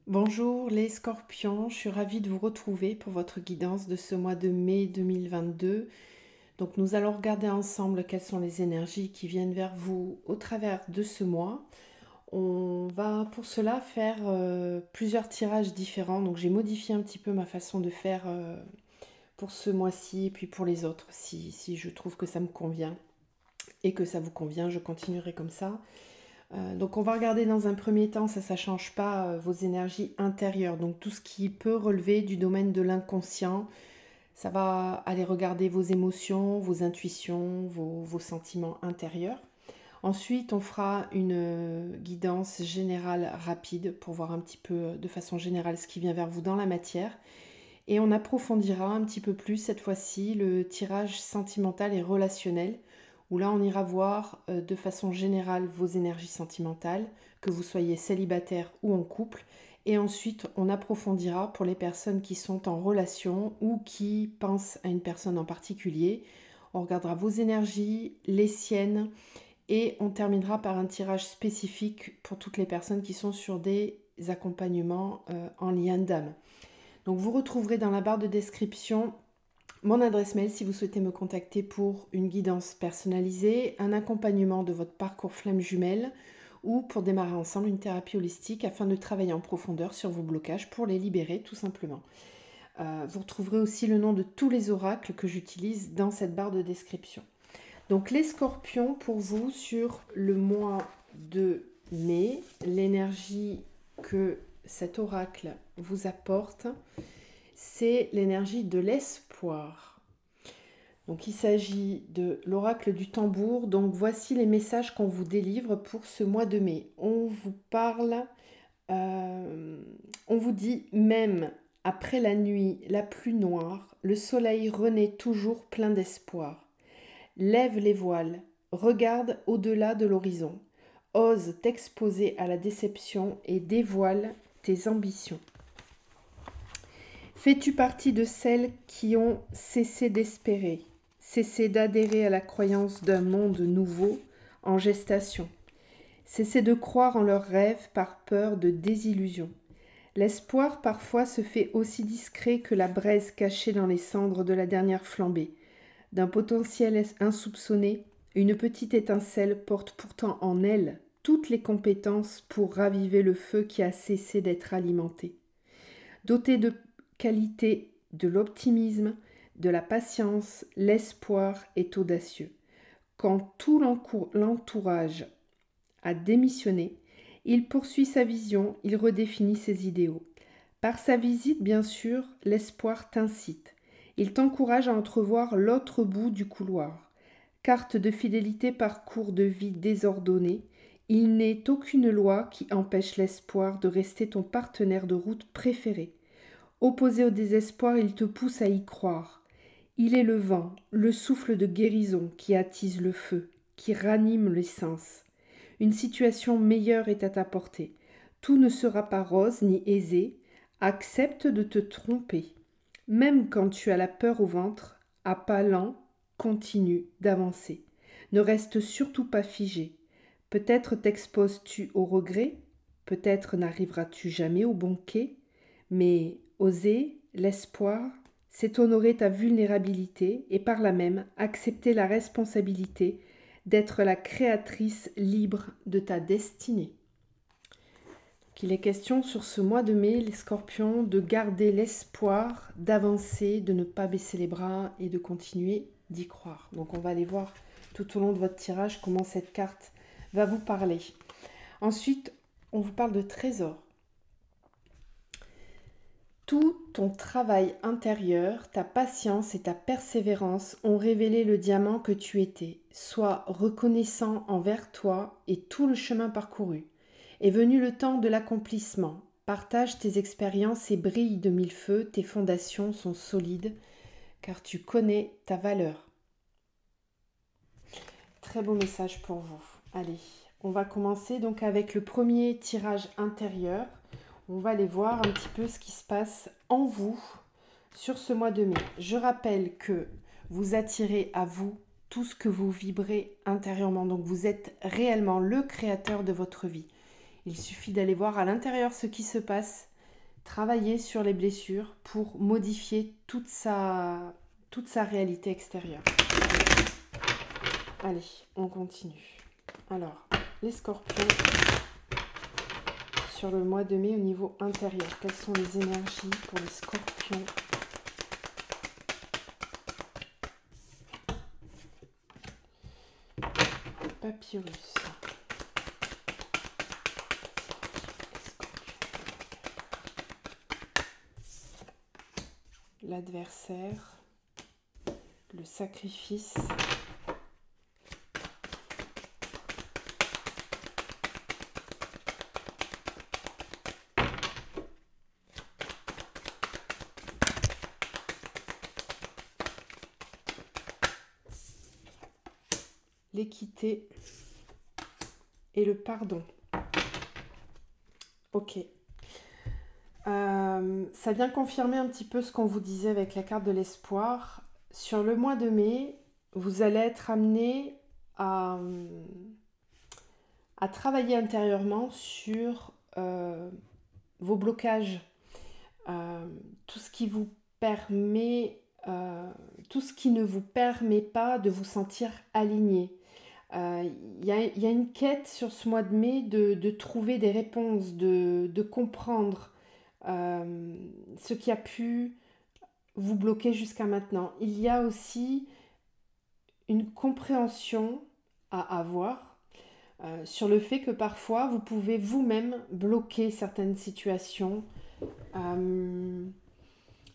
Bonjour les scorpions, je suis ravie de vous retrouver pour votre guidance de ce mois de mai 2022. Donc nous allons regarder ensemble quelles sont les énergies qui viennent vers vous au travers de ce mois. On va pour cela faire plusieurs tirages différents. Donc j'ai modifié un petit peu ma façon de faire pour ce mois-ci et puis pour les autres. Si je trouve que ça me convient et que ça vous convient, je continuerai comme ça. Donc on va regarder dans un premier temps, ça ne change pas vos énergies intérieures. Donc tout ce qui peut relever du domaine de l'inconscient, ça va aller regarder vos émotions, vos intuitions, vos sentiments intérieurs. Ensuite, on fera une guidance générale rapide pour voir un petit peu de façon générale ce qui vient vers vous dans la matière. Et on approfondira un petit peu plus cette fois-ci le tirage sentimental et relationnel, où là on ira voir de façon générale vos énergies sentimentales, que vous soyez célibataire ou en couple. Et ensuite on approfondira pour les personnes qui sont en relation ou qui pensent à une personne en particulier. On regardera vos énergies, les siennes, et on terminera par un tirage spécifique pour toutes les personnes qui sont sur des accompagnements en lien d'âme. Donc vous retrouverez dans la barre de description mon adresse mail si vous souhaitez me contacter pour une guidance personnalisée, un accompagnement de votre parcours flamme jumelle ou pour démarrer ensemble une thérapie holistique afin de travailler en profondeur sur vos blocages pour les libérer tout simplement. Vous retrouverez aussi le nom de tous les oracles que j'utilise dans cette barre de description. Donc les scorpions, pour vous sur le mois de mai, l'énergie que cet oracle vous apporte, c'est l'énergie de l'espoir. Donc il s'agit de l'oracle du tambour. Donc voici les messages qu'on vous délivre pour ce mois de mai. On vous parle, on vous dit même après la nuit la plus noire, le soleil renaît toujours plein d'espoir. Lève les voiles, regarde au-delà de l'horizon, ose t'exposer à la déception et dévoile tes ambitions. Fais-tu partie de celles qui ont cessé d'espérer, cessé d'adhérer à la croyance d'un monde nouveau en gestation, cessé de croire en leurs rêves par peur de désillusion? L'espoir parfois se fait aussi discret que la braise cachée dans les cendres de la dernière flambée. D'un potentiel insoupçonné, une petite étincelle porte pourtant en elle toutes les compétences pour raviver le feu qui a cessé d'être alimenté. Doté de qualité de l'optimisme, de la patience, l'espoir est audacieux. Quand tout l'entourage a démissionné, il poursuit sa vision, il redéfinit ses idéaux. Par sa visite, bien sûr, l'espoir t'incite. Il t'encourage à entrevoir l'autre bout du couloir. Carte de fidélité, parcours de vie désordonné, il n'est aucune loi qui empêche l'espoir de rester ton partenaire de route préféré. Opposé au désespoir, il te pousse à y croire. Il est le vent, le souffle de guérison qui attise le feu, qui ranime les sens. Une situation meilleure est à ta portée. Tout ne sera pas rose ni aisé. Accepte de te tromper. Même quand tu as la peur au ventre, à pas lents, continue d'avancer. Ne reste surtout pas figé. Peut-être t'exposes-tu au regret, peut-être n'arriveras-tu jamais au bon quai, mais oser, l'espoir, c'est honorer ta vulnérabilité et par là même accepter la responsabilité d'être la créatrice libre de ta destinée. Qu'il est question sur ce mois de mai, les scorpions, de garder l'espoir, d'avancer, de ne pas baisser les bras et de continuer d'y croire. Donc on va aller voir tout au long de votre tirage comment cette carte va vous parler. Ensuite, on vous parle de trésor. Tout ton travail intérieur, ta patience et ta persévérance ont révélé le diamant que tu étais. Sois reconnaissant envers toi et tout le chemin parcouru. Est venu le temps de l'accomplissement. Partage tes expériences et brille de mille feux. Tes fondations sont solides car tu connais ta valeur. Très beau message pour vous. Allez, on va commencer donc avec le premier tirage intérieur. On va aller voir un petit peu ce qui se passe en vous sur ce mois de mai. Je rappelle que vous attirez à vous tout ce que vous vibrez intérieurement. Donc vous êtes réellement le créateur de votre vie. Il suffit d'aller voir à l'intérieur ce qui se passe travailler sur les blessures pour modifier toute sa réalité extérieure. Allez, on continue. Alors, les scorpions, sur le mois de mai au niveau intérieur, quelles sont les énergies pour les scorpions? Papyrus. L'adversaire, le sacrifice, l'équité et le pardon. Ok. Ça vient confirmer un petit peu ce qu'on vous disait avec la carte de l'espoir. Sur le mois de mai, vous allez être amené à travailler intérieurement sur vos blocages, tout ce qui vous permet, tout ce qui ne vous permet pas de vous sentir aligné. Il y a une quête sur ce mois de mai de trouver des réponses, de comprendre ce qui a pu vous bloquer jusqu'à maintenant. Il y a aussi une compréhension à avoir sur le fait que parfois vous pouvez vous-même bloquer certaines situations. Un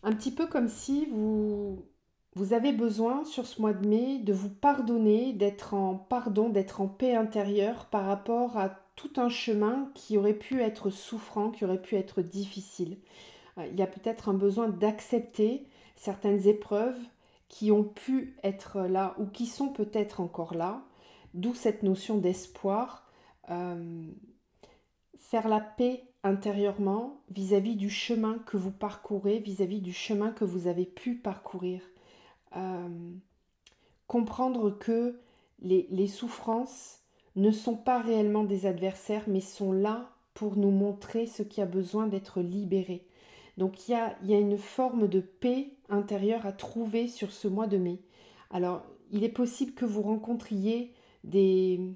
petit peu comme si vous avez besoin sur ce mois de mai de vous pardonner, d'être en pardon, d'être en paix intérieure par rapport à tout un chemin qui aurait pu être souffrant, qui aurait pu être difficile. Il y a peut-être un besoin d'accepter certaines épreuves qui ont pu être là ou qui sont peut-être encore là, d'où cette notion d'espoir. Faire la paix intérieurement vis-à-vis du chemin que vous parcourez, vis-à-vis du chemin que vous avez pu parcourir. Comprendre que les souffrances ne sont pas réellement des adversaires, mais sont là pour nous montrer ce qui a besoin d'être libéré. Donc il y a une forme de paix intérieure à trouver sur ce mois de mai. Alors, il est possible que vous rencontriez des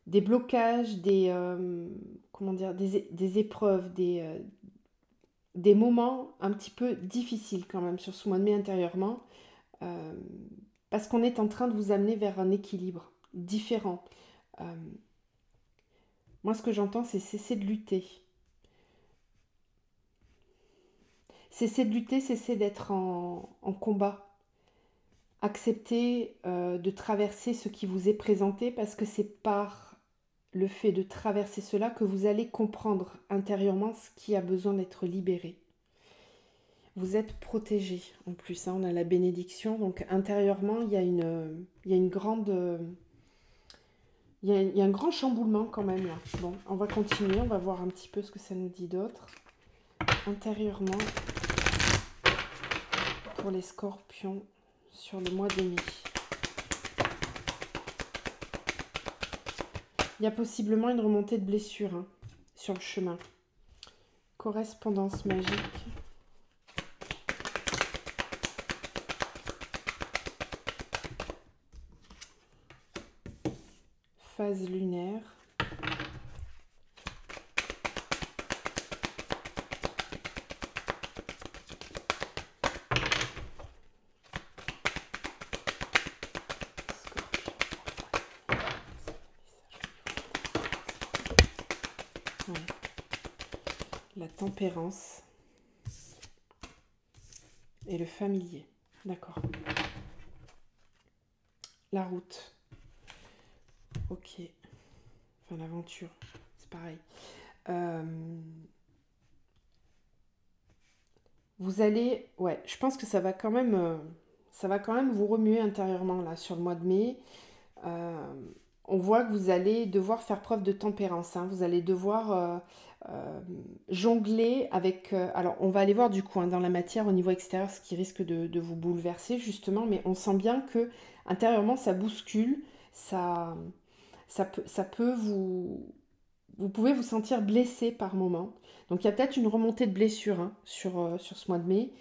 blocages, des épreuves, des moments un petit peu difficiles quand même sur ce mois de mai intérieurement, parce qu'on est en train de vous amener vers un équilibre différent. Moi, ce que j'entends, c'est cesser de lutter. Cesser de lutter, cesser d'être en combat. Accepter de traverser ce qui vous est présenté, parce que c'est par le fait de traverser cela que vous allez comprendre intérieurement ce qui a besoin d'être libéré. Vous êtes protégé en plus, hein, on a la bénédiction, donc intérieurement il y a une grande... il y a un grand chamboulement quand même là. Bon, on va continuer, on va voir un petit peu ce que ça nous dit d'autre. Intérieurement, pour les scorpions, sur le mois de mai. Il y a possiblement une remontée de blessures hein, sur le chemin. Correspondance magique. Phase lunaire. Ouais. La tempérance et le familier. D'accord. La route. Ok. Enfin, l'aventure. C'est pareil. Vous allez... Ouais, je pense que ça va quand même vous remuer intérieurement là sur le mois de mai. On voit que vous allez devoir faire preuve de tempérance. Hein. Vous allez devoir jongler avec... alors, on va aller voir du coup hein, dans la matière au niveau extérieur ce qui risque de vous bouleverser justement. Mais on sent bien que intérieurement, ça bouscule. Ça peut vous vous pouvez vous sentir blessé par moment. Donc il y a peut-être une remontée de blessure hein, sur ce mois de mai,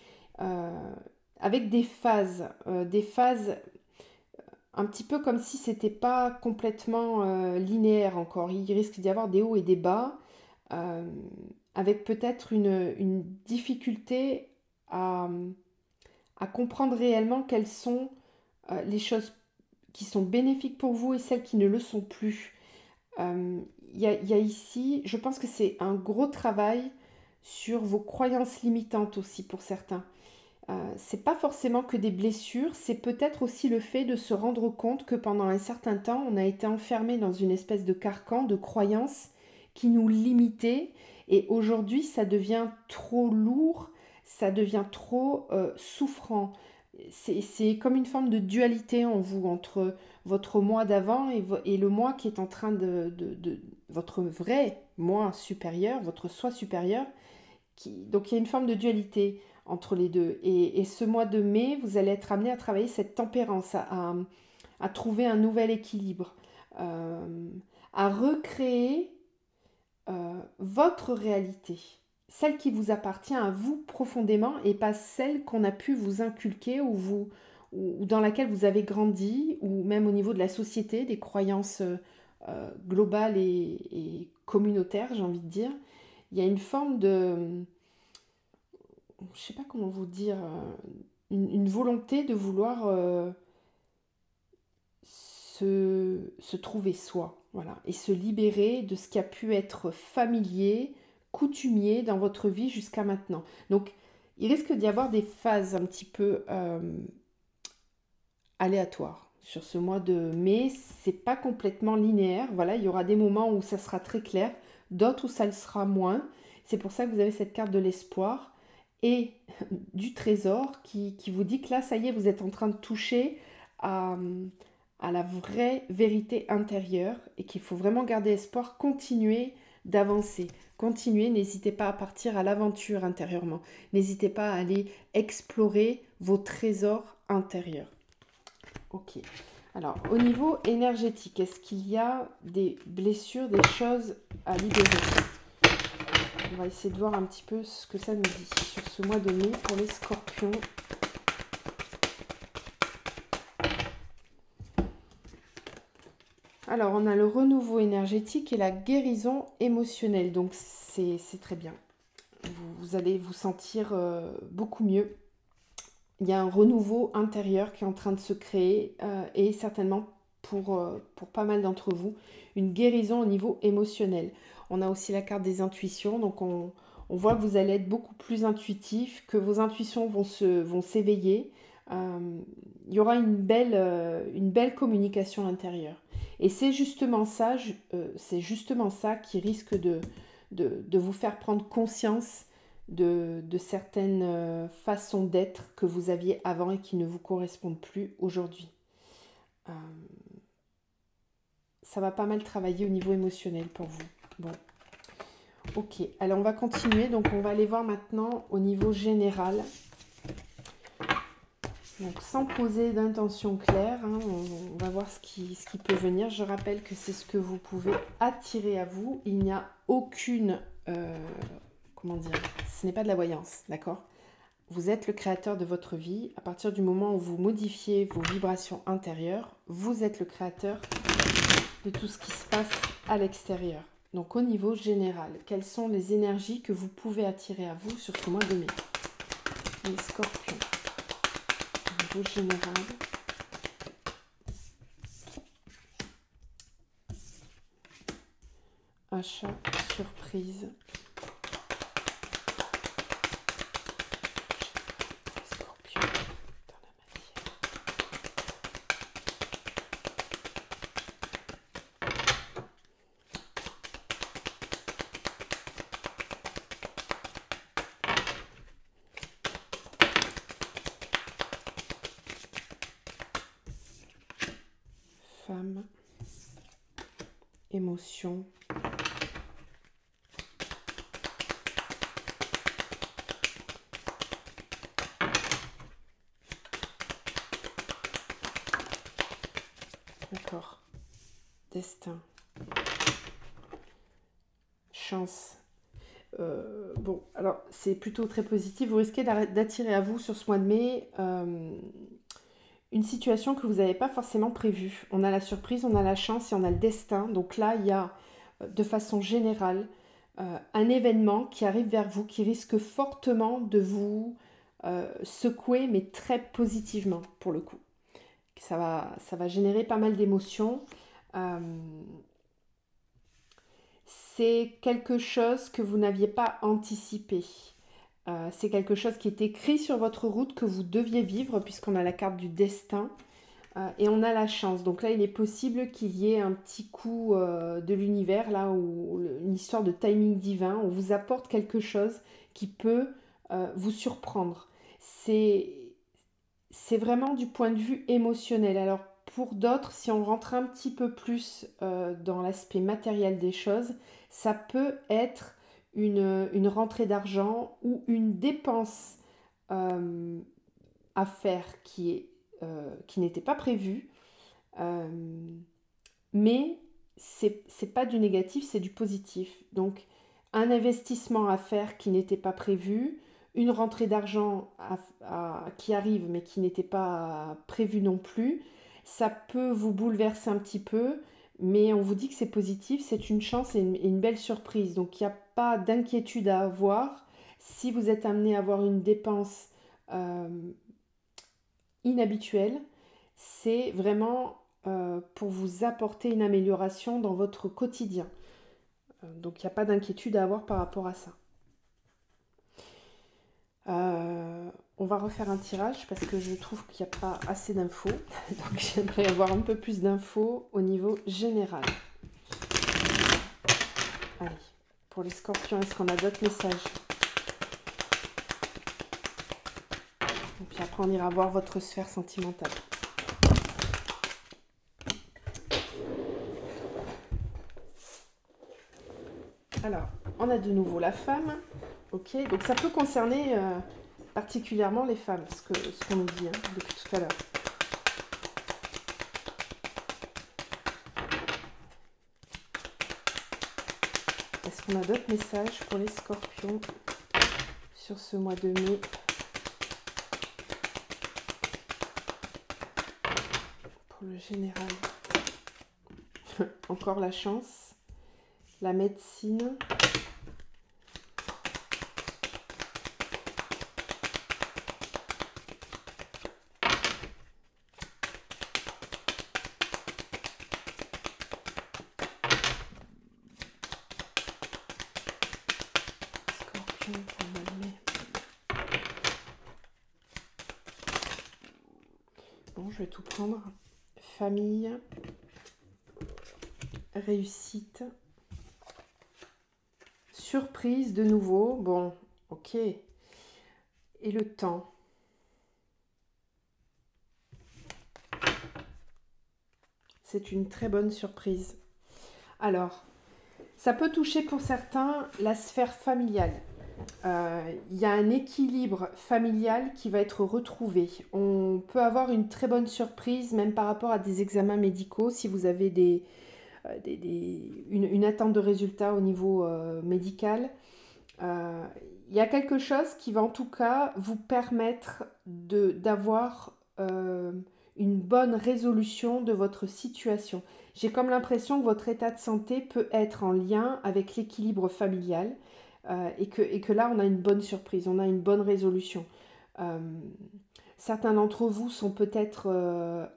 avec des phases un petit peu comme si c'était pas complètement linéaire encore. Il risque d'y avoir des hauts et des bas, euh, avec peut-être une difficulté à, à comprendre réellement quelles sont les choses qui sont bénéfiques pour vous et celles qui ne le sont plus. Euh, il y a ici, je pense que c'est un gros travail sur vos croyances limitantes aussi pour certains. C'est pas forcément que des blessures, c'est peut-être aussi le fait de se rendre compte que pendant un certain temps, on a été enfermé dans une espèce de carcan de croyances qui nous limitait et aujourd'hui, ça devient trop lourd, ça devient trop souffrant. C'est comme une forme de dualité en vous entre votre moi d'avant et le moi qui est en train de votre vrai moi supérieur, votre soi supérieur. Donc il y a une forme de dualité entre les deux. Et ce mois de mai, vous allez être amené à travailler cette tempérance, à trouver un nouvel équilibre, euh, à recréer votre réalité, celle qui vous appartient à vous profondément et pas celle qu'on a pu vous inculquer ou dans laquelle vous avez grandi, ou même au niveau de la société, des croyances globales et communautaires, j'ai envie de dire. Il y a une forme de, je sais pas comment vous dire, une volonté de vouloir se trouver soi, voilà, et se libérer de ce qui a pu être familier, coutumier dans votre vie jusqu'à maintenant. Donc, il risque d'y avoir des phases un petit peu aléatoires sur ce mois de mai. C'est pas complètement linéaire. Voilà, il y aura des moments où ça sera très clair, d'autres où ça le sera moins. C'est pour ça que vous avez cette carte de l'espoir et du trésor qui vous dit que là, ça y est, vous êtes en train de toucher à la vraie vérité intérieure et qu'il faut vraiment garder espoir, continuer d'avancer, continuer, n'hésitez pas à partir à l'aventure intérieurement, n'hésitez pas à aller explorer vos trésors intérieurs. Ok, alors au niveau énergétique, est-ce qu'il y a des blessures, des choses à libérer? On va essayer de voir un petit peu ce que ça nous dit sur ce mois de mai pour les scorpions. Alors, on a le renouveau énergétique et la guérison émotionnelle. Donc, c'est très bien. Vous allez vous sentir beaucoup mieux. Il y a un renouveau intérieur qui est en train de se créer et certainement pour pas mal d'entre vous, une guérison au niveau émotionnel. On a aussi la carte des intuitions. Donc, on voit que vous allez être beaucoup plus intuitif, que vos intuitions vont s'éveiller. Il y aura une belle communication intérieure. Et c'est justement ça qui risque de vous faire prendre conscience de certaines façons d'être que vous aviez avant et qui ne vous correspondent plus aujourd'hui. Ça va pas mal travailler au niveau émotionnel pour vous. Bon, ok. Alors on va continuer. Donc on va aller voir maintenant au niveau général. Donc sans poser d'intention claire, hein, on va voir ce qui peut venir. Je rappelle que c'est ce que vous pouvez attirer à vous. Il n'y a aucune... comment dire? Ce n'est pas de la voyance, d'accord? Vous êtes le créateur de votre vie. À partir du moment où vous modifiez vos vibrations intérieures, vous êtes le créateur de tout ce qui se passe à l'extérieur. Donc au niveau général, quelles sont les énergies que vous pouvez attirer à vous sur ce mois de mai? Les scorpions. Général. Achat surprise. Scorpion dans la matière. Femme, émotion, d'accord, destin, chance. Bon, alors c'est plutôt très positif. Vous risquez d'attirer à vous sur ce mois de mai une situation que vous n'avez pas forcément prévue. On a la surprise, on a la chance et on a le destin. Donc là, il y a de façon générale un événement qui arrive vers vous, qui risque fortement de vous secouer, mais très positivement pour le coup. Ça va générer pas mal d'émotions. Euh, c'est quelque chose que vous n'aviez pas anticipé. C'est quelque chose qui est écrit sur votre route que vous deviez vivre puisqu'on a la carte du destin et on a la chance. Donc là, il est possible qu'il y ait un petit coup de l'univers, là, où une histoire de timing divin, on vous apporte quelque chose qui peut vous surprendre. C'est vraiment du point de vue émotionnel. Alors pour d'autres, si on rentre un petit peu plus dans l'aspect matériel des choses, ça peut être une rentrée d'argent ou une dépense à faire qui n'était pas prévue. Euh, mais c'est pas du négatif, c'est du positif. Donc un investissement à faire qui n'était pas prévu, une rentrée d'argent qui arrive mais qui n'était pas prévue non plus, ça peut vous bouleverser un petit peu, mais on vous dit que c'est positif, c'est une chance et une belle surprise. Donc il n'y a pas d'inquiétude à avoir. Si vous êtes amené à avoir une dépense euh, inhabituelle, c'est vraiment pour vous apporter une amélioration dans votre quotidien. Donc il n'y a pas d'inquiétude à avoir par rapport à ça. On va refaire un tirage parce que je trouve qu'il n'y a pas assez d'infos. Donc j'aimerais avoir un peu plus d'infos au niveau général. Allez, pour les scorpions, est-ce qu'on a d'autres messages? Et puis après on ira voir votre sphère sentimentale. Alors, on a de nouveau la femme. Ok, donc ça peut concerner particulièrement les femmes, ce qu'on nous dit depuis tout à l'heure. Est-ce qu'on a d'autres messages pour les scorpions sur ce mois de mai? Pour le général. Encore la chance. La médecine. Scorpion pour le mois de mai. Bon, je vais tout prendre. Famille. Réussite. Surprise de nouveau. Bon, ok. Et le temps. C'est une très bonne surprise. Alors, ça peut toucher pour certains la sphère familiale. Il y a un équilibre familial qui va être retrouvé. On peut avoir une très bonne surprise, même par rapport à des examens médicaux, si vous avez une attente de résultats au niveau médical. Il y a quelque chose qui va en tout cas vous permettre d'avoir une bonne résolution de votre situation. J'ai comme l'impression que votre état de santé peut être en lien avec l'équilibre familial et que là, on a une bonne surprise, on a une bonne résolution. Certains d'entre vous sont peut-être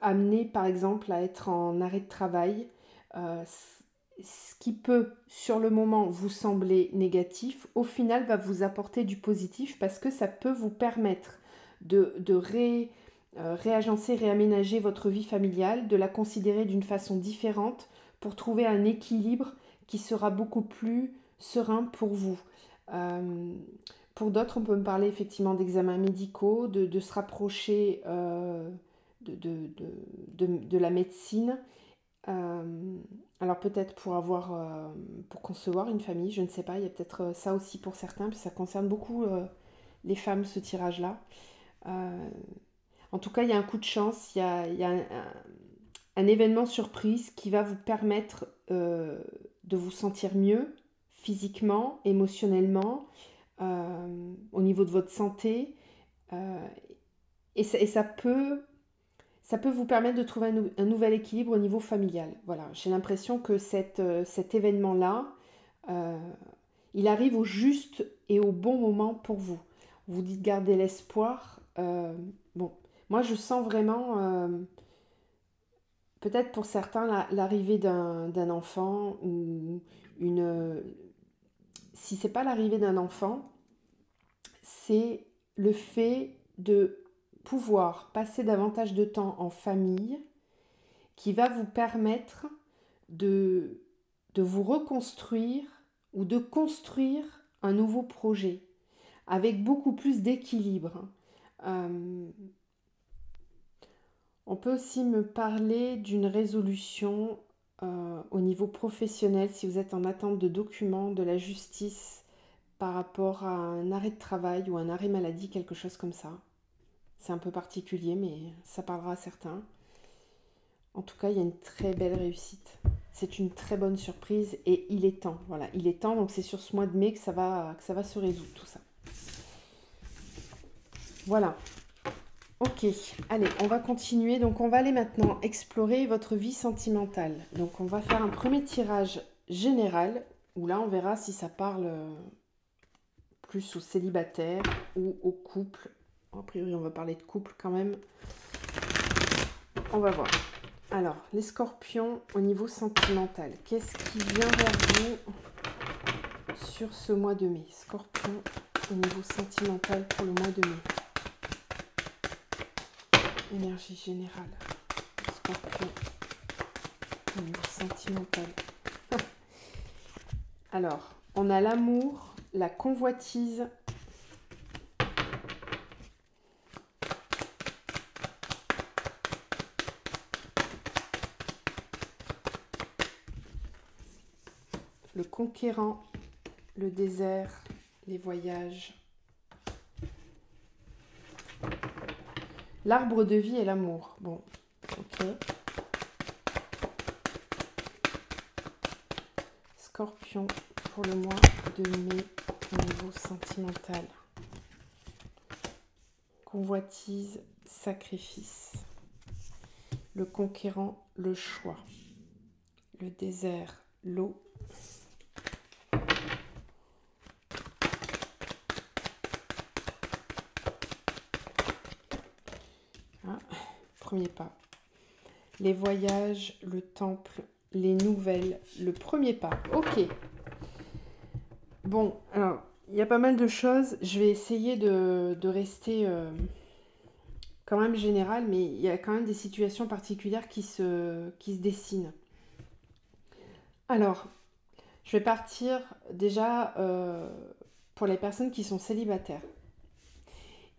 amenés, par exemple, à être en arrêt de travail, ce qui peut, sur le moment, vous sembler négatif, au final, va vous apporter du positif parce que ça peut vous permettre de réagencer, réaménager votre vie familiale, de la considérer d'une façon différente pour trouver un équilibre qui sera beaucoup plus serein pour vous. Pour d'autres, on peut me parler effectivement d'examens médicaux, de se rapprocher de la médecine. Alors peut-être pour concevoir une famille, je ne sais pas, il y a peut-être ça aussi pour certains, puis ça concerne beaucoup les femmes, ce tirage-là. En tout cas, il y a un coup de chance, il y a un événement surprise qui va vous permettre de vous sentir mieux physiquement, émotionnellement, au niveau de votre santé. euh, et ça peut vous permettre de trouver un nouvel équilibre au niveau familial. Voilà, j'ai l'impression que cet événement-là, euh, il arrive au juste et au bon moment pour vous. Vous dites garder l'espoir. Bon, moi je sens vraiment, peut-être pour certains, l'arrivée d'un enfant ou une... Si c'est pas l'arrivée d'un enfant, c'est le fait de pouvoir passer davantage de temps en famille qui va vous permettre de, de vous reconstruire ou de construire un nouveau projet avec beaucoup plus d'équilibre. Euh, on peut aussi me parler d'une résolution au niveau professionnel si vous êtes en attente de documents de la justice par rapport à un arrêt de travail ou un arrêt maladie, quelque chose comme ça. C'est un peu particulier, mais ça parlera à certains. En tout cas, il y a une très belle réussite. C'est une très bonne surprise et il est temps. Voilà, il est temps. Donc c'est sur ce mois de mai que ça va se résoudre tout ça. Voilà. Ok, allez, on va continuer. Donc on va aller maintenant explorer votre vie sentimentale. Donc on va faire un premier tirage général où là on verra si ça parle plus aux célibataires ou aux couples. A priori on va parler de couple quand même. On va voir. Alors, les scorpions au niveau sentimental, qu'est-ce qui vient vers vous sur ce mois de mai? Scorpion au niveau sentimental pour le mois de mai. Énergie générale. Scorpion au niveau sentimental. Alors, on a l'amour, la convoitise. Le conquérant, le désert, les voyages. L'arbre de vie et l'amour. Bon, ok. Scorpion pour le mois de mai au niveau sentimental. Convoitise, sacrifice. Le conquérant, le choix. Le désert, l'eau. Premier pas. Les voyages, le temple, les nouvelles, le premier pas. Ok. Bon, alors, il y a pas mal de choses. Je vais essayer de rester quand même général, mais il y a quand même des situations particulières qui se dessinent. Alors, je vais partir déjà pour les personnes qui sont célibataires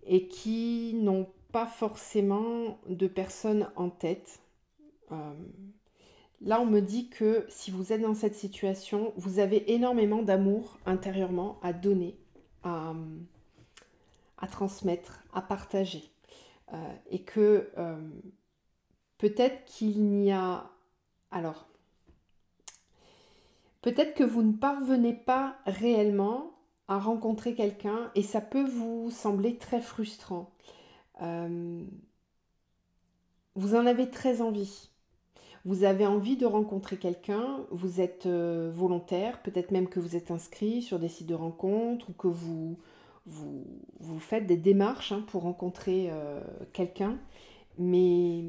et qui n'ont pas forcément de personnes en tête. Là, on me dit que si vous êtes dans cette situation, vous avez énormément d'amour intérieurement à donner, à transmettre, à partager. Et que peut-être qu'il n'y a... Alors, peut-être que vous ne parvenez pas réellement à rencontrer quelqu'un et ça peut vous sembler très frustrant. Vous en avez très envie. Vous avez envie de rencontrer quelqu'un, vous êtes volontaire, peut-être même que vous êtes inscrit sur des sites de rencontres ou que vous faites des démarches pour rencontrer quelqu'un. Mais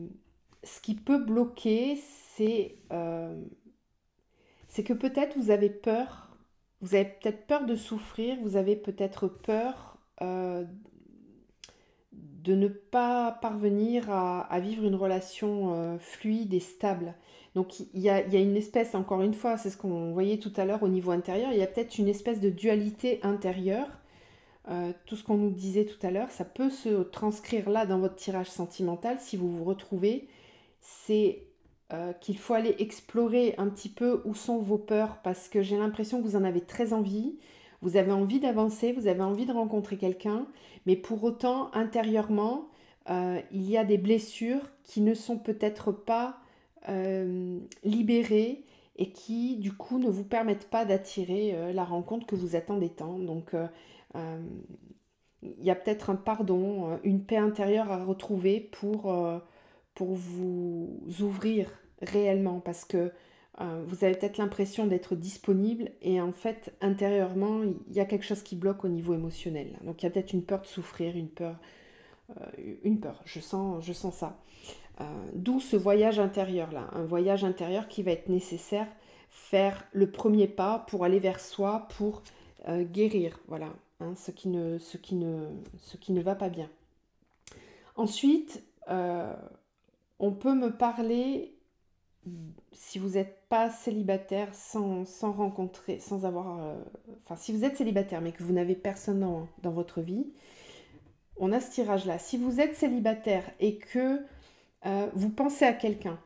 ce qui peut bloquer, c'est que peut-être vous avez peur, vous avez peut-être peur de souffrir, vous avez peut-être peur de ne pas parvenir à vivre une relation fluide et stable. Donc il y a une espèce, encore une fois, c'est ce qu'on voyait tout à l'heure au niveau intérieur, il y a peut-être une espèce de dualité intérieure. Tout ce qu'on nous disait tout à l'heure, ça peut se transcrire là dans votre tirage sentimental si vous vous retrouvez. C'est qu'il faut aller explorer un petit peu où sont vos peurs parce que j'ai l'impression que vous en avez très envie. Vous avez envie d'avancer, vous avez envie de rencontrer quelqu'un, mais pour autant, intérieurement, il y a des blessures qui ne sont peut-être pas libérées et qui, du coup, ne vous permettent pas d'attirer la rencontre que vous attendez tant. Donc, il y a peut-être un pardon, une paix intérieure à retrouver pour vous ouvrir réellement, parce que vous avez peut-être l'impression d'être disponible et en fait, intérieurement, il y a quelque chose qui bloque au niveau émotionnel. Donc, il y a peut-être une peur de souffrir, une peur. Je sens ça. D'où ce voyage intérieur-là, un voyage intérieur qui va être nécessaire, faire le premier pas pour aller vers soi, pour guérir, voilà, hein, ce qui ne va pas bien. Ensuite, on peut me parler, si vous n'êtes pas célibataire, sans rencontrer, sans avoir... Enfin, si vous êtes célibataire, mais que vous n'avez personne dans votre vie, on a ce tirage-là. Si vous êtes célibataire et que vous pensez à quelqu'un,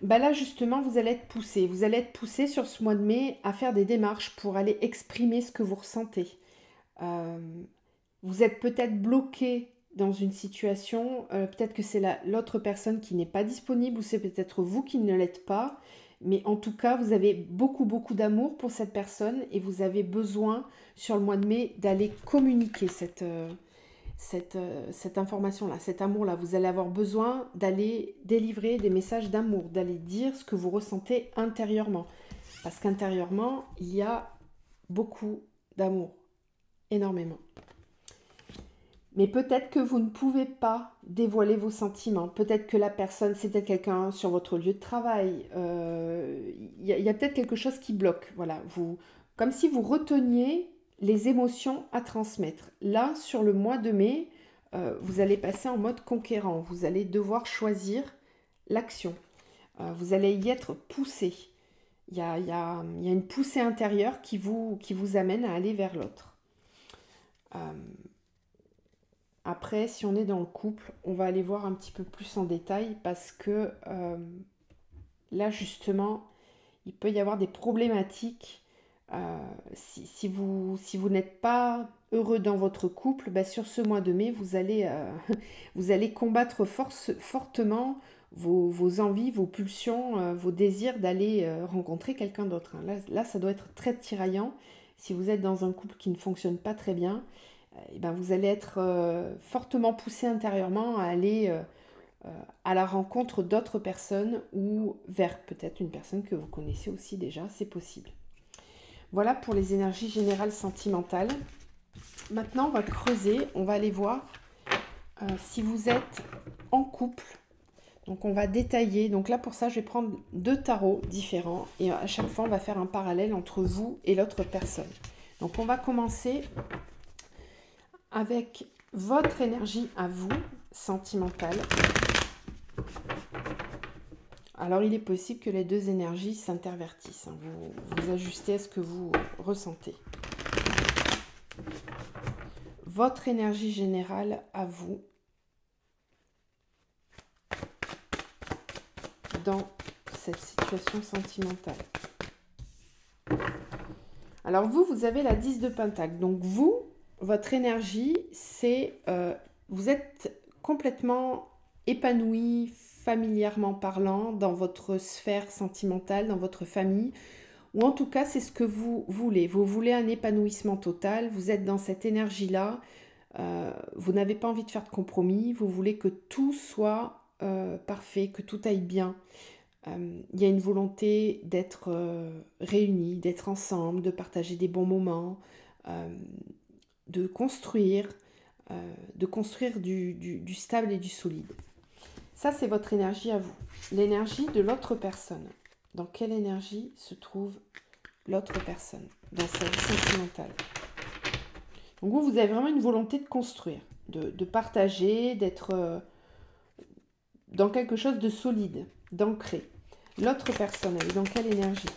bah là justement vous allez être poussé. Vous allez être poussé sur ce mois de mai à faire des démarches pour aller exprimer ce que vous ressentez. Euh, Vous êtes peut-être bloqué dans une situation, peut-être que c'est l'autre personne qui n'est pas disponible ou c'est peut-être vous qui ne l'êtes pas. Mais en tout cas, vous avez beaucoup, beaucoup d'amour pour cette personne et vous avez besoin, sur le mois de mai, d'aller communiquer cette information-là, cet amour-là. Vous allez avoir besoin d'aller délivrer des messages d'amour, d'aller dire ce que vous ressentez intérieurement. Parce qu'intérieurement, il y a beaucoup d'amour, énormément. Mais peut-être que vous ne pouvez pas dévoiler vos sentiments. Peut-être que la personne, c'est peut-être quelqu'un sur votre lieu de travail. Y a peut-être quelque chose qui bloque. Voilà, comme si vous reteniez les émotions à transmettre. Là, sur le mois de mai, vous allez passer en mode conquérant. Vous allez devoir choisir l'action. Vous allez y être poussé. Il y a une poussée intérieure qui vous amène à aller vers l'autre. Après, si on est dans le couple, on va aller voir un petit peu plus en détail parce que là, justement, il peut y avoir des problématiques. Si vous n'êtes pas heureux dans votre couple, bah, sur ce mois de mai, vous allez combattre fortement vos envies, vos pulsions, vos désirs d'aller rencontrer quelqu'un d'autre, hein. Là, ça doit être très tiraillant. Si vous êtes dans un couple qui ne fonctionne pas très bien, eh ben, vous allez être fortement poussé intérieurement à aller à la rencontre d'autres personnes ou vers peut-être une personne que vous connaissez aussi déjà, c'est possible. Voilà pour les énergies générales sentimentales. Maintenant, on va creuser, on va aller voir si vous êtes en couple. Donc on va détailler, donc là pour ça je vais prendre 2 tarots différents et à chaque fois on va faire un parallèle entre vous et l'autre personne. Donc on va commencer avec votre énergie à vous, sentimentale. Alors il est possible que les deux énergies s'intervertissent, hein. Vous ajustez à ce que vous ressentez. Votre énergie générale à vous dans cette situation sentimentale. Alors vous avez la 10 de Pentacle. Donc vous, votre énergie, c'est... vous êtes complètement épanoui, familièrement parlant, dans votre sphère sentimentale, dans votre famille. Ou en tout cas, c'est ce que vous voulez. Vous voulez un épanouissement total. Vous êtes dans cette énergie-là. Vous n'avez pas envie de faire de compromis. Vous voulez que tout soit parfait, que tout aille bien. Il y a une volonté d'être réunis, d'être ensemble, de partager des bons moments, de construire du stable et du solide. Ça, c'est votre énergie à vous. L'énergie de l'autre personne. Dans quelle énergie se trouve l'autre personne dans sa vie sentimentale? Donc vous avez vraiment une volonté de construire, de partager, d'être dans quelque chose de solide, d'ancré. L'autre personne, elle est dans quelle énergie?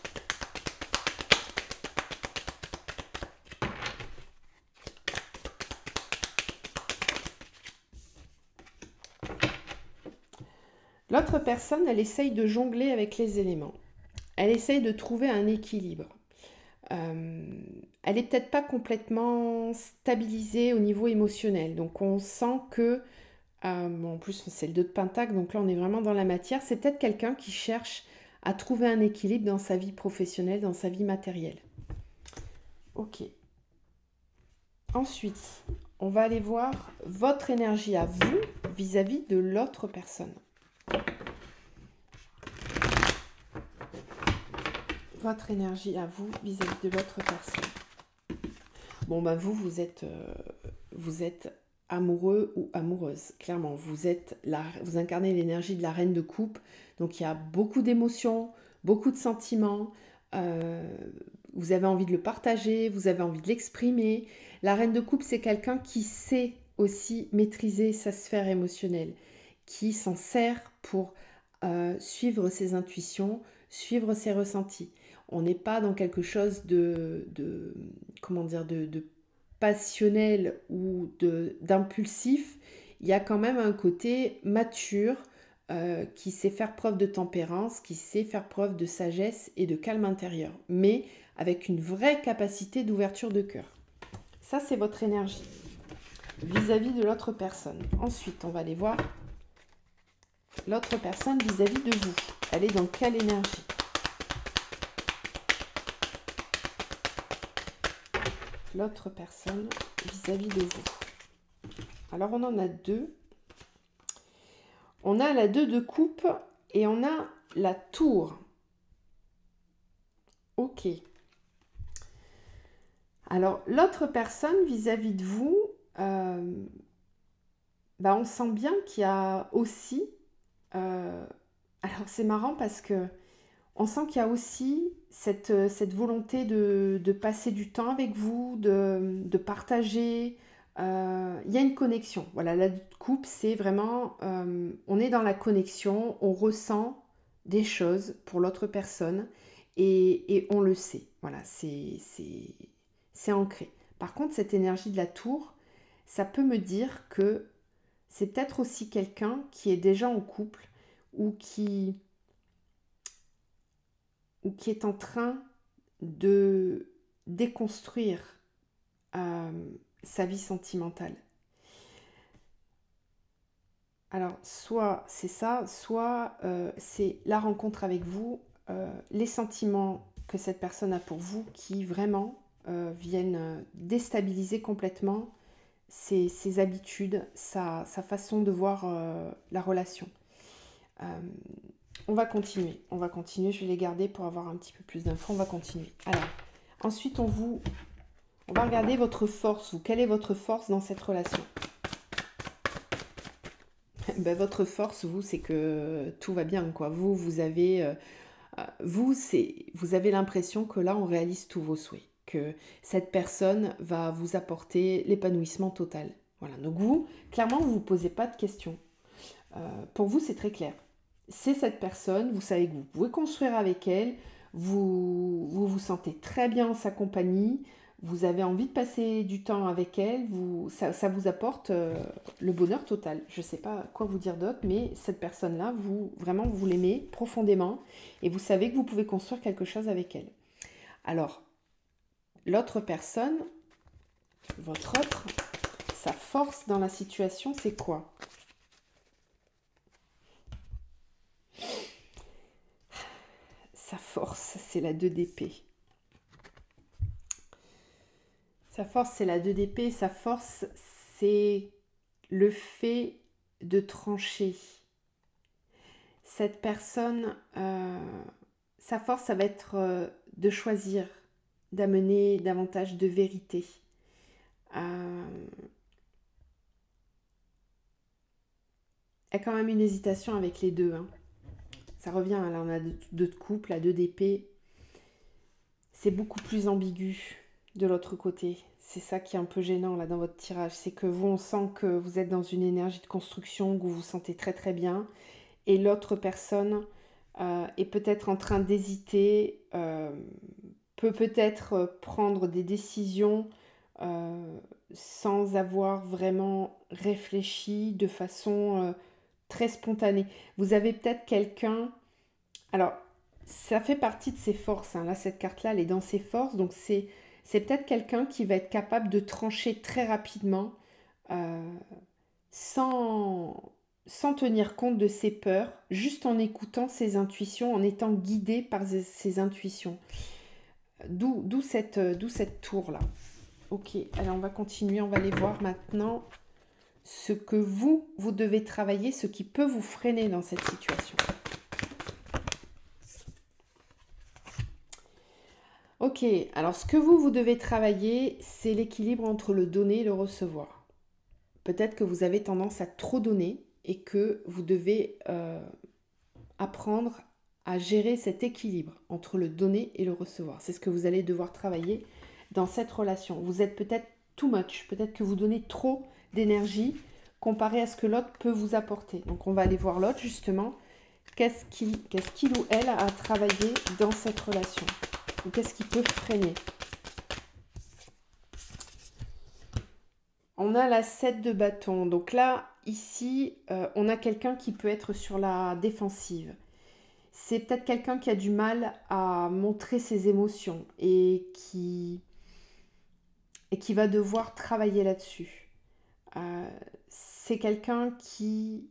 L'autre personne, elle essaye de jongler avec les éléments. Elle essaye de trouver un équilibre. Elle n'est peut-être pas complètement stabilisée au niveau émotionnel. Donc on sent que, bon, en plus c'est le 2 de Pentacle, donc là on est vraiment dans la matière. C'est peut-être quelqu'un qui cherche à trouver un équilibre dans sa vie professionnelle, dans sa vie matérielle. Ok. Ensuite, on va aller voir votre énergie à vous vis-à-vis de l'autre personne. Votre énergie à vous vis-à-vis de l'autre personne. Bon, ben vous êtes amoureux ou amoureuse, clairement. Vous incarnez l'énergie de la reine de coupe. Donc, il y a beaucoup d'émotions, beaucoup de sentiments. Vous avez envie de le partager, vous avez envie de l'exprimer. La reine de coupe, c'est quelqu'un qui sait aussi maîtriser sa sphère émotionnelle, qui s'en sert pour suivre ses intuitions, suivre ses ressentis. On n'est pas dans quelque chose de passionnel ou d'impulsif. Il y a quand même un côté mature qui sait faire preuve de tempérance, qui sait faire preuve de sagesse et de calme intérieur, mais avec une vraie capacité d'ouverture de cœur. Ça, c'est votre énergie vis-à-vis de l'autre personne. Ensuite, on va aller voir l'autre personne vis-à-vis de vous. Elle est dans quelle énergie ? L'autre personne vis-à-vis de vous. Alors, on en a deux. On a la 2 de coupe et on a la tour. Ok. Alors, l'autre personne vis-à-vis de vous, on sent bien qu'il y a aussi... alors, c'est marrant parce que on sent qu'il y a aussi cette volonté de passer du temps avec vous, de partager. Il y a une connexion. Voilà, la coupe, c'est vraiment... on est dans la connexion, on ressent des choses pour l'autre personne et on le sait. Voilà, c'est ancré. Par contre, cette énergie de la tour, ça peut me dire que c'est peut-être aussi quelqu'un qui est déjà en couple ou qui est en train de déconstruire sa vie sentimentale. Alors, soit c'est ça, soit c'est la rencontre avec vous, les sentiments que cette personne a pour vous qui vraiment viennent déstabiliser complètement ses habitudes, sa façon de voir la relation. On va continuer, je vais les garder pour avoir un petit peu plus d'infos, on va continuer. Alors, ensuite on va regarder votre force, quelle est votre force dans cette relation. Votre force, c'est que tout va bien, quoi. Vous avez l'impression que là on réalise tous vos souhaits, que cette personne va vous apporter l'épanouissement total. Voilà, donc vous, clairement, vous ne vous posez pas de questions. Pour vous, c'est très clair. C'est cette personne, vous savez que vous pouvez construire avec elle, vous sentez très bien en sa compagnie, vous avez envie de passer du temps avec elle, ça vous apporte le bonheur total. Je ne sais pas quoi vous dire d'autre, mais cette personne-là, vraiment, vous l'aimez profondément et vous savez que vous pouvez construire quelque chose avec elle. Alors, l'autre personne, sa force dans la situation, c'est quoi ? Sa force, c'est la 2 d'épée. Sa force, c'est la 2 d'épée. Sa force, c'est le fait de trancher. Cette personne, sa force, ça va être de choisir, d'amener davantage de vérité. Elle a quand même une hésitation avec les deux, hein. Ça revient, là on a 2 de coupe, la 2 d'épée. C'est beaucoup plus ambigu de l'autre côté. C'est ça qui est un peu gênant là dans votre tirage. C'est que vous, on sent que vous êtes dans une énergie de construction, que vous vous sentez très très bien. Et l'autre personne est peut-être en train d'hésiter, peut-être prendre des décisions sans avoir vraiment réfléchi de façon... très spontané. Vous avez peut-être quelqu'un... Alors, ça fait partie de ses forces. Hein. Là, cette carte-là, elle est dans ses forces. Donc, c'est peut-être quelqu'un qui va être capable de trancher très rapidement sans sans tenir compte de ses peurs, juste en écoutant ses intuitions, en étant guidé par ses intuitions. D'où cette tour-là. Ok, alors on va continuer, on va aller voir maintenant ce que vous devez travailler, ce qui peut vous freiner dans cette situation. Ok, alors ce que vous devez travailler, c'est l'équilibre entre le donner et le recevoir. Peut-être que vous avez tendance à trop donner et que vous devez apprendre à gérer cet équilibre entre le donner et le recevoir. C'est ce que vous allez devoir travailler dans cette relation. Vous êtes peut-être too much, peut-être que vous donnez trop d'énergie comparé à ce que l'autre peut vous apporter. Donc on va aller voir l'autre justement. Qu'est-ce qu'il ou elle a travaillé dans cette relation? Ou qu'est-ce qui peut freiner? On a la 7 de bâton. Donc là, ici, on a quelqu'un qui peut être sur la défensive. C'est peut-être quelqu'un qui a du mal à montrer ses émotions et qui va devoir travailler là-dessus. C'est quelqu'un qui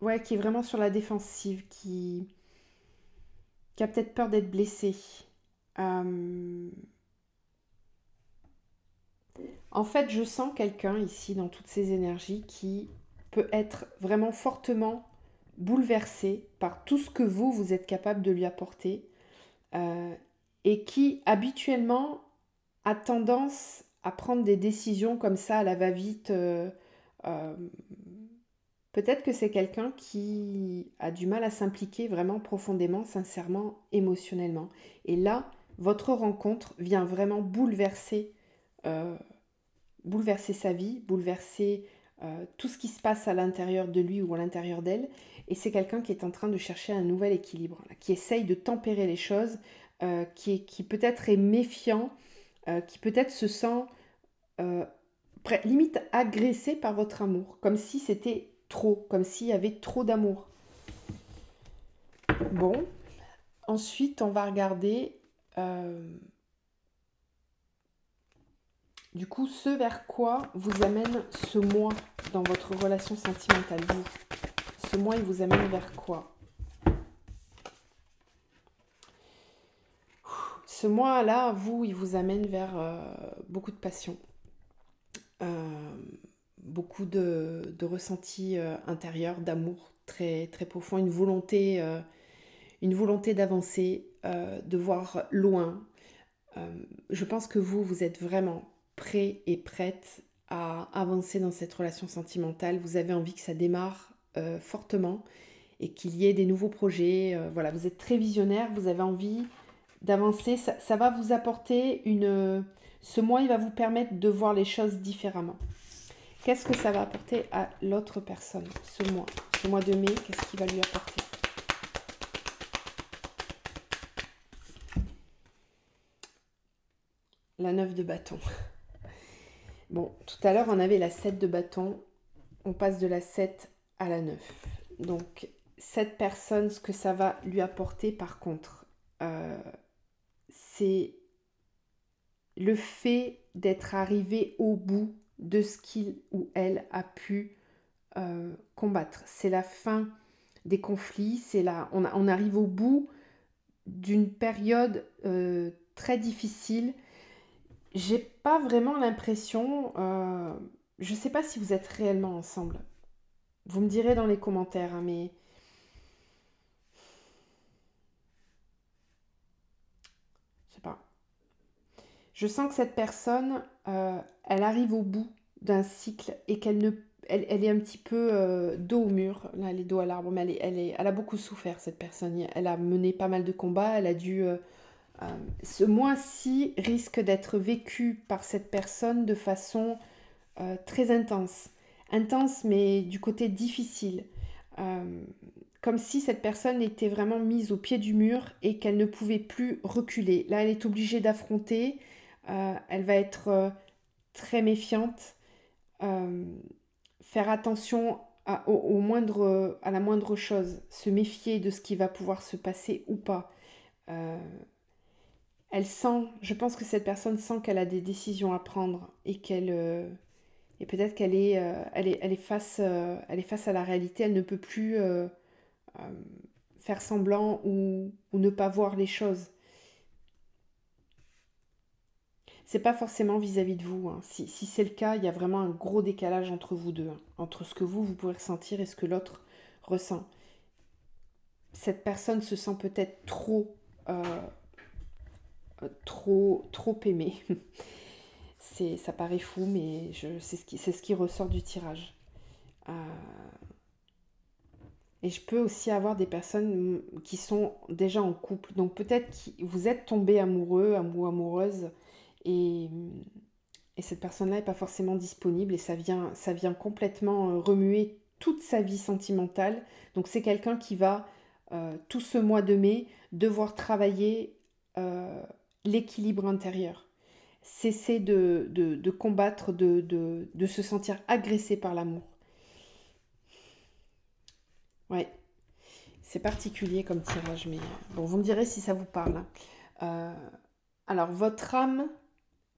est vraiment sur la défensive, qui a peut-être peur d'être blessé. En fait, je sens quelqu'un ici dans toutes ces énergies qui peut être vraiment fortement bouleversé par tout ce que vous êtes capable de lui apporter et qui habituellement a tendance à prendre des décisions comme ça à la va-vite. Peut-être que c'est quelqu'un qui a du mal à s'impliquer vraiment profondément, sincèrement, émotionnellement. Et là, votre rencontre vient vraiment bouleverser sa vie, bouleverser tout ce qui se passe à l'intérieur de lui ou à l'intérieur d'elle. Et c'est quelqu'un qui est en train de chercher un nouvel équilibre, là, qui essaye de tempérer les choses, qui peut-être est méfiant, qui peut-être se sent limite agressé par votre amour, comme si c'était trop, comme s'il y avait trop d'amour. Bon, ensuite on va regarder du coup ce vers quoi vous amène ce mois dans votre relation sentimentale. Ce mois il vous amène vers quoi? Ce mois-là, il vous amène vers beaucoup de passion, beaucoup de ressentis intérieurs, d'amour très, très profond, une volonté d'avancer, de voir loin. Je pense que vous êtes vraiment prêt et prête à avancer dans cette relation sentimentale. Vous avez envie que ça démarre fortement et qu'il y ait des nouveaux projets. Voilà, vous êtes très visionnaire, vous avez envie d'avancer. Ça va vous apporter ce mois, il va vous permettre de voir les choses différemment. Qu'est-ce que ça va apporter à l'autre personne ce mois de mai, qu'est-ce qu'il va lui apporter? La 9 de bâton. Bon, tout à l'heure, on avait la 7 de bâton. On passe de la 7 à la 9. Donc, cette personne, ce que ça va lui apporter, par contre, c'est le fait d'être arrivé au bout de ce qu'il ou elle a pu combattre. C'est la fin des conflits, on arrive au bout d'une période très difficile. J'ai pas vraiment l'impression, je sais pas si vous êtes réellement ensemble. Vous me direz dans les commentaires, hein, mais je sais pas. Je sens que cette personne, elle arrive au bout d'un cycle et qu'elle ne, elle est un petit peu dos au mur. Là, elle est dos à l'arbre, mais elle a beaucoup souffert, cette personne. Elle a mené pas mal de combats. Elle a dû. Ce mois-ci risque d'être vécu par cette personne de façon très intense. Intense, mais du côté difficile. Comme si cette personne était vraiment mise au pied du mur et qu'elle ne pouvait plus reculer. Là, elle est obligée d'affronter. Elle va être très méfiante. euh, Faire attention à la moindre chose. Se méfier de ce qui va pouvoir se passer ou pas. Euh, je pense que cette personne sent qu'elle a des décisions à prendre et Et peut-être elle est elle est face à la réalité, elle ne peut plus faire semblant ou ne pas voir les choses. C'est pas forcément vis-à-vis de vous, hein. Si c'est le cas, il y a vraiment un gros décalage entre vous deux, hein, entre ce que vous pouvez ressentir et ce que l'autre ressent. Cette personne se sent peut-être trop aimée. Ça paraît fou, mais c'est ce qui ressort du tirage. Euh, et je peux aussi avoir des personnes qui sont déjà en couple. Donc peut-être que vous êtes tombé amoureux, ou amoureuse, et, et cette personne-là n'est pas forcément disponible, et ça vient complètement remuer toute sa vie sentimentale. Donc c'est quelqu'un qui va, tout ce mois de mai, devoir travailler l'équilibre intérieur. Cesser de combattre, de se sentir agressé par l'amour. Ouais, c'est particulier comme tirage, mais bon, vous me direz si ça vous parle, hein. Euh, alors, votre âme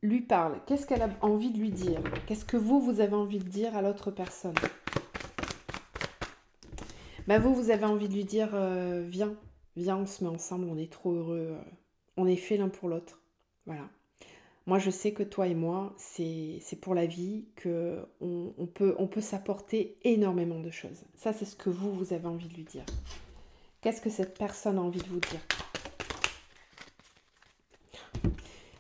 lui parle. Qu'est-ce qu'elle a envie de lui dire? Qu'est-ce que vous avez envie de dire à l'autre personne? Ben vous avez envie de lui dire, viens, viens, on se met ensemble, on est trop heureux, on est fait l'un pour l'autre. Voilà. Moi, je sais que toi et moi, c'est pour la vie, que on peut s'apporter énormément de choses. Ça, c'est ce que vous avez envie de lui dire. Qu'est-ce que cette personne a envie de vous dire?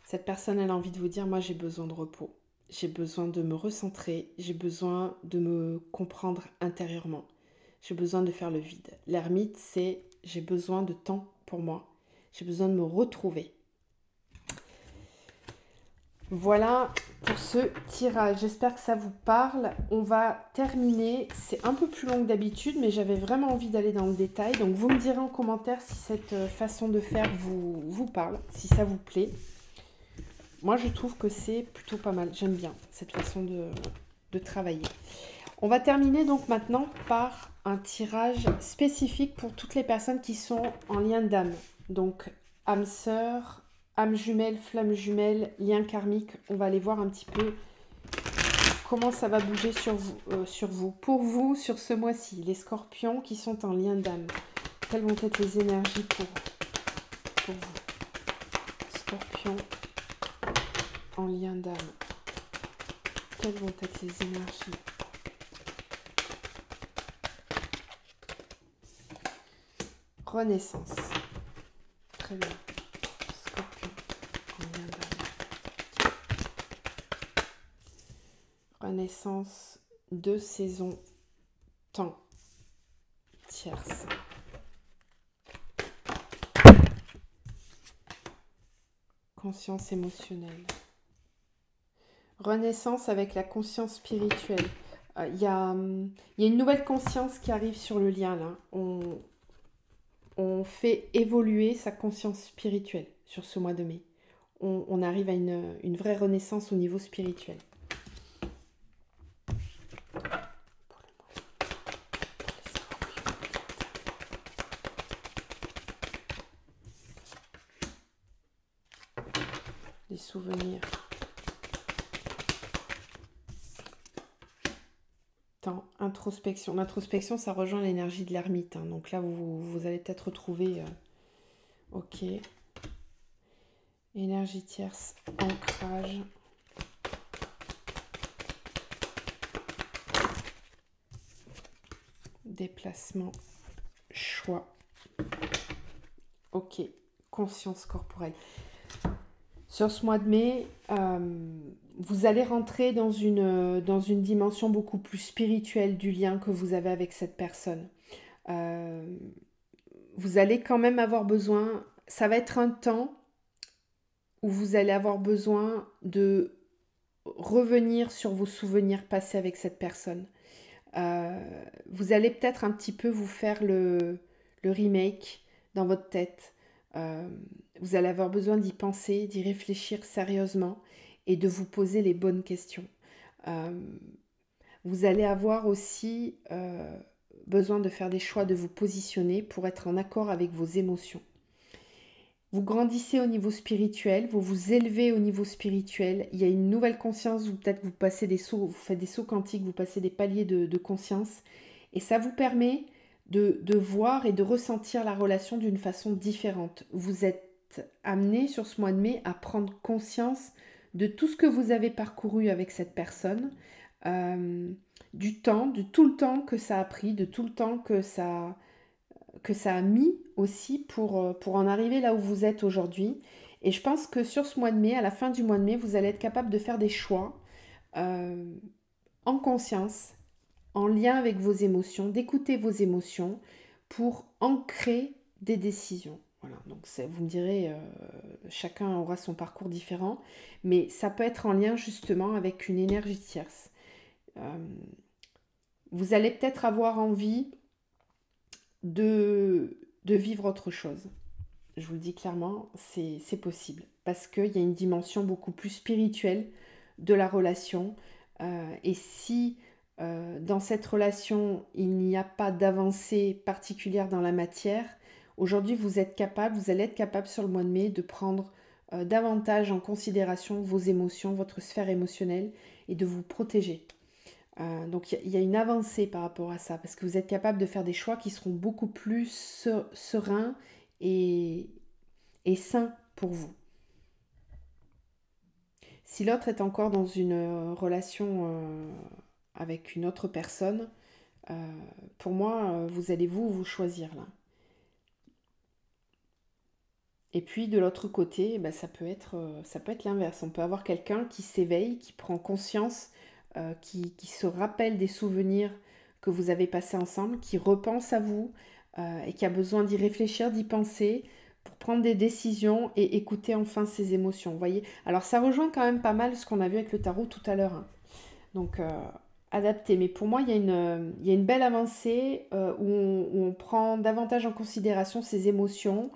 Cette personne, elle a envie de vous dire, moi, j'ai besoin de repos. J'ai besoin de me recentrer. J'ai besoin de me comprendre intérieurement. J'ai besoin de faire le vide. L'ermite, c'est j'ai besoin de temps pour moi. J'ai besoin de me retrouver. Voilà pour ce tirage. J'espère que ça vous parle. On va terminer. C'est un peu plus long que d'habitude, mais j'avais vraiment envie d'aller dans le détail. Donc vous me direz en commentaire si cette façon de faire vous parle, si ça vous plaît. Moi, je trouve que c'est plutôt pas mal. J'aime bien cette façon de travailler. On va terminer donc maintenant par un tirage spécifique pour toutes les personnes qui sont en lien d'âme. Donc, âme sœur, âme jumelle, flamme jumelle, lien karmique. On va aller voir un petit peu comment ça va bouger sur vous. Pour vous, sur ce mois-ci, les scorpions qui sont en lien d'âme. Quelles vont être les énergies pour vous? Scorpion en lien d'âme. Quelles vont être les énergies? Renaissance. Très bien. Scorpion en lien d'âme. Renaissance, 2 saisons, temps, tierce. Conscience émotionnelle. Renaissance avec la conscience spirituelle. Il y a une nouvelle conscience qui arrive sur le lien là. On fait évoluer sa conscience spirituelle sur ce mois de mai. On arrive à une vraie renaissance au niveau spirituel. Des souvenirs. Introspection. L'introspection, ça rejoint l'énergie de l'ermite, hein. Donc là, vous allez peut-être retrouver... ok. Énergie tierce, ancrage. Déplacement, choix. Ok. Conscience corporelle. Sur ce mois de mai, vous allez rentrer dans une dimension beaucoup plus spirituelle du lien que vous avez avec cette personne. Vous allez quand même avoir besoin, ça va être un temps où vous allez avoir besoin de revenir sur vos souvenirs passés avec cette personne. Vous allez peut-être un petit peu vous faire le remake dans votre tête. Vous allez avoir besoin d'y penser, d'y réfléchir sérieusement et de vous poser les bonnes questions. Vous allez avoir aussi besoin de faire des choix, de vous positionner pour être en accord avec vos émotions. Vous grandissez au niveau spirituel, vous vous élevez au niveau spirituel. Il y a une nouvelle conscience, vous peut-être vous passez des sauts, vous faites des sauts quantiques, vous passez des paliers de conscience. Et ça vous permet de voir et de ressentir la relation d'une façon différente. Vous êtes amené sur ce mois de mai à prendre conscience de tout ce que vous avez parcouru avec cette personne, du temps, de tout le temps que ça a pris, de tout le temps que ça a mis aussi pour en arriver là où vous êtes aujourd'hui. Et je pense que sur ce mois de mai, à la fin du mois de mai, vous allez être capable de faire des choix euh, en conscience, en lien avec vos émotions, d'écouter vos émotions pour ancrer des décisions. Voilà, donc vous me direz, chacun aura son parcours différent, mais ça peut être en lien justement avec une énergie tierce. Vous allez peut-être avoir envie de vivre autre chose. Je vous le dis clairement, c'est possible. Parce qu'il y a une dimension beaucoup plus spirituelle de la relation. Et si dans cette relation, il n'y a pas d'avancée particulière dans la matière, aujourd'hui, vous allez être capable sur le mois de mai de prendre davantage en considération vos émotions, votre sphère émotionnelle et de vous protéger. Donc il y a une avancée par rapport à ça, parce que vous êtes capable de faire des choix qui seront beaucoup plus sereins et sains pour vous. Si l'autre est encore dans une relation avec une autre personne, pour moi, vous allez vous choisir là. Et puis de l'autre côté, ça peut être l'inverse. On peut avoir quelqu'un qui s'éveille, qui prend conscience, qui se rappelle des souvenirs que vous avez passés ensemble, qui repense à vous et qui a besoin d'y réfléchir, d'y penser pour prendre des décisions et écouter enfin ses émotions. Vous voyez. Alors ça rejoint quand même pas mal ce qu'on a vu avec le tarot tout à l'heure. Hein. Donc adapté. Mais pour moi, il y a une belle avancée où on prend davantage en considération ses émotions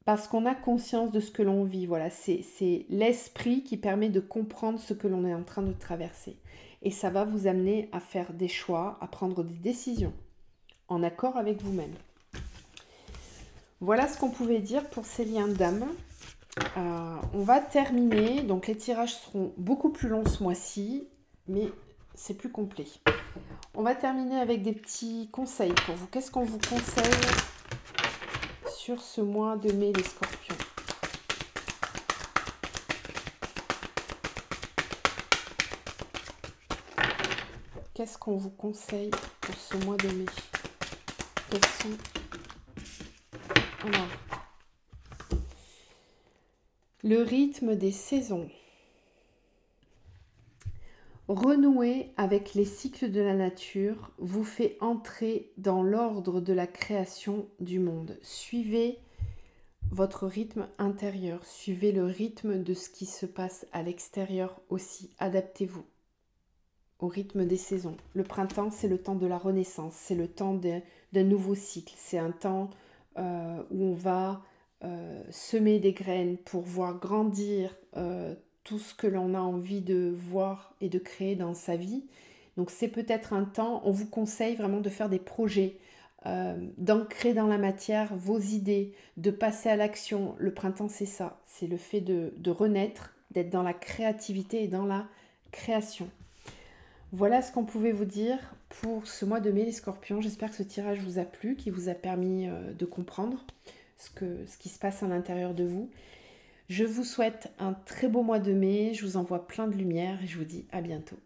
parce qu'on a conscience de ce que l'on vit. Voilà, c'est l'esprit qui permet de comprendre ce que l'on est en train de traverser. Et ça va vous amener à faire des choix, à prendre des décisions en accord avec vous-même. Voilà ce qu'on pouvait dire pour ces liens d'âme. On va terminer. Donc les tirages seront beaucoup plus longs ce mois-ci, mais c'est plus complet. On va terminer avec des petits conseils pour vous. Qu'est-ce qu'on vous conseille sur ce mois de mai, les scorpions? Qu'est-ce qu'on vous conseille pour ce mois de mai? Quels sont... Alors, le rythme des saisons. Renouer avec les cycles de la nature vous fait entrer dans l'ordre de la création du monde. Suivez votre rythme intérieur, suivez le rythme de ce qui se passe à l'extérieur aussi. Adaptez-vous au rythme des saisons. Le printemps, c'est le temps de la renaissance, c'est le temps d'un nouveau cycle, c'est un temps où on va semer des graines pour voir grandir tout ce que l'on a envie de voir et de créer dans sa vie. Donc c'est peut-être un temps, on vous conseille vraiment de faire des projets, d'ancrer dans la matière vos idées, de passer à l'action. Le printemps, c'est ça, c'est le fait de renaître, d'être dans la créativité et dans la création. Voilà ce qu'on pouvait vous dire pour ce mois de mai, les scorpions. J'espère que ce tirage vous a plu, qu'il vous a permis de comprendre ce qui se passe à l'intérieur de vous. Je vous souhaite un très beau mois de mai, je vous envoie plein de lumière et je vous dis à bientôt.